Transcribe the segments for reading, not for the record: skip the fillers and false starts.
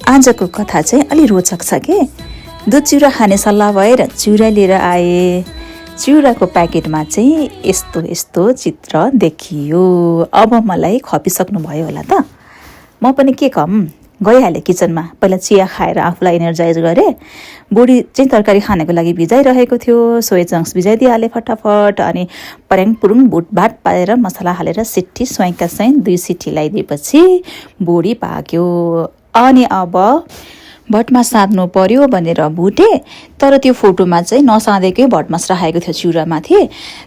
आजको कथा चाहिँ अलि रोचक छ के। दुध चिउरा खाने सल्लाह भएर चिउरा लिएर आए। चिउराको प्याकेटमा चाहिँ यस्तो यस्तो चित्र देखियो। अब मलाई खपिसक्नु भयो होला त। म पनि के कम गइहालेँ किचनमा। पहिला चिया खाएर आफूलाई एनर्जाइज गरेँ। बुढी चाहिँ तरकारी खानको लागि भिजाइरहेको थियो। सोया चङ्क्स भिजाइदिइहालेँ फटाफट। अनि पर्याङ पुरुङ भुटभाट पारेर मसला हालेर सिट्ठी स्वाइँका स्वाइँ 2 सिट्ठी लगाइदिएपछि बुढी पाक्यो। अनि अब भटमास साध्नु पर्यो भनेर भुटे, तर त्यो फोटोमा चाहिँ नसाँधेकै भटमास राखेको थियो चिउरामाथि।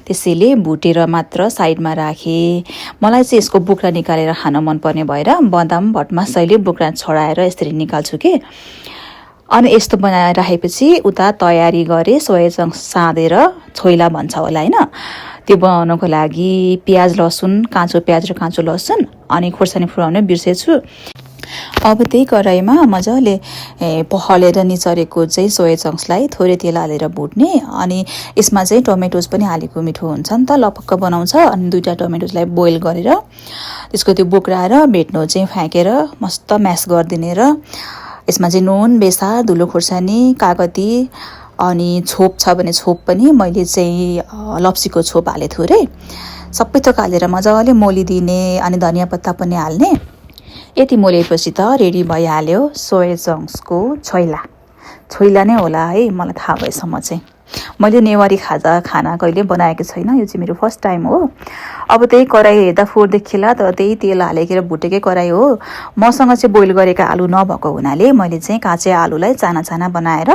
त्यसैले भुटेर मात्र साइडमा राखेँ। मलाई चाहिँ यसको बोक्रा निकालेर खान मनपर्ने भएर बदाम भटमास अहिले बोक्रा छोडाएर यसरी निकाल्छु कि। अनि यस्तो बनाएर राखेपछि उता तयारी गरेँ। सोया चङ्क्स साँधेर छोइला भन्छ होला होइन, त्यो बनाउनको लागि प्याज लसुन, काँचो प्याज र काँचो लसुन अनि खोर्सानी फुराउन बिर्सेछु। अब त्यही कराईमा मजाले पखालेर निचरेको चाहिँ सोया चङ्क्सलाई थोरै तेल हालेर भुट्ने। अनि यसमा चाहिँ टमेटोज पनि हालेको मिठो हुन्छ नि त, लपक्क बनाउँछ। अनि 2टा टमेटोजलाई बोइल गरेर त्यसको त्यो बोक्राएर भेट्नु चाहिँ फ्याँकेर मस्त म्यास गरिदिने। र यसमा चाहिँ नुन, बेसा, धुलो खोर्सानी, कागती अनि छोप छ भने छोप पनि, मैले चाहिँ लप्सीको छोप हालेँ थोरै। सबै थोक हालेर मजाले मोलिदिने। अनि धनियाँ पत्ता पनि हाल्ने। यति मोलेपछि त रेडी भइहाल्यो सोया चङ्क्सको छोइला। छोइला नै होला है, मलाई थाहा भएसम्म चाहिँ। मैले नेवारी खाना कहिले बनाएको छैन, यो चाहिँ मेरो फर्स्ट टाइम हो। अब त्यही कराई हेर्दा फोहोर देखिएला, तर त्यही तेल हालेर भुटेकै कराई हो। मसँग चाहिँ बोइल गरेका आलु नभएको हुनाले मैले चाहिँ काँचे आलुलाई चाना चाना बनाएर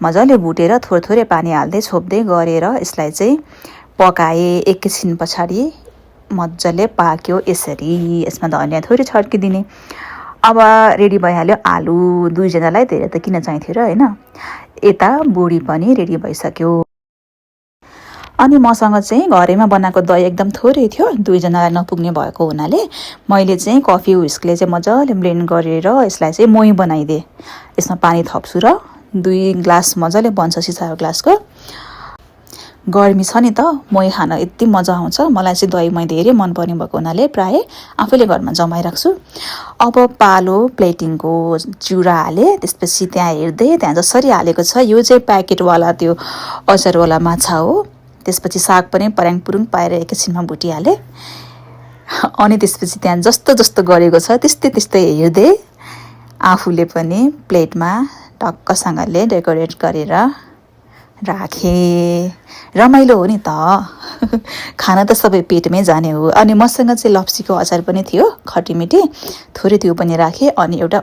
मजाले भुटेर थोरै थोरै पानी हाल्दै छोप्दै गरेर यसलाई चाहिँ पकाएँ। एकैछिन पछाडि मजाले पाक्यो यसरी। यसमा धनियाँ थोरै छर्किदिने। अब रेडी भइहाल्यो आलु। 2 जनालाई धेरै त किन चाहिन्थ्यो र होइन। यता बुढी पनि रेडी भइसक्यो। अनि मसँग चाहिँ घरैमा बनाएको दही एकदम थोरै थियो, 2 जनालाई नपुग्ने भएको हुनाले मैले चाहिँ कफी हुस्कले चाहिँ मजाले ब्लेन्ड गरेर यसलाई चाहिँ मोही बनाइदिएँ। यसमा पानी थप्छु र 2 ग्लास मजाले बन्छ सिसाको ग्लासको। गर्मी छ नि त, मोही खान यति मजा आउँछ। मलाई चाहिँ दही मोही धेरै मनपर्ने भएको हुनाले प्रायः आफैले घरमा जमाइराख्छु। अब पालो प्लेटिङको चिउरा हालेँ। त्यसपछि त्यहाँ हेर्दै त्यहाँ जसरी हालेको छ यो चाहिँ प्याकेटवाला त्यो अचारवाला माछा हो। त्यसपछि साग पनि पर्याङ पुरुङ पाएर एकैछिनमा भुटिहालेँ। अनि त्यसपछि त्यहाँ जस्तो जस्तो गरेको छ त्यस्तै त्यस्तै हेर्दै आफूले पनि प्लेटमा टक्कसँगले डेकोरेट गरेर राखेँ। रमाइलो हो नि त। खाना त सबै पेटमै जाने हो। अनि मसँग चाहिँ लप्सीको अचार पनि थियो, खटीमिठी थोरै त्यो पनि राखेँ। अनि एउटा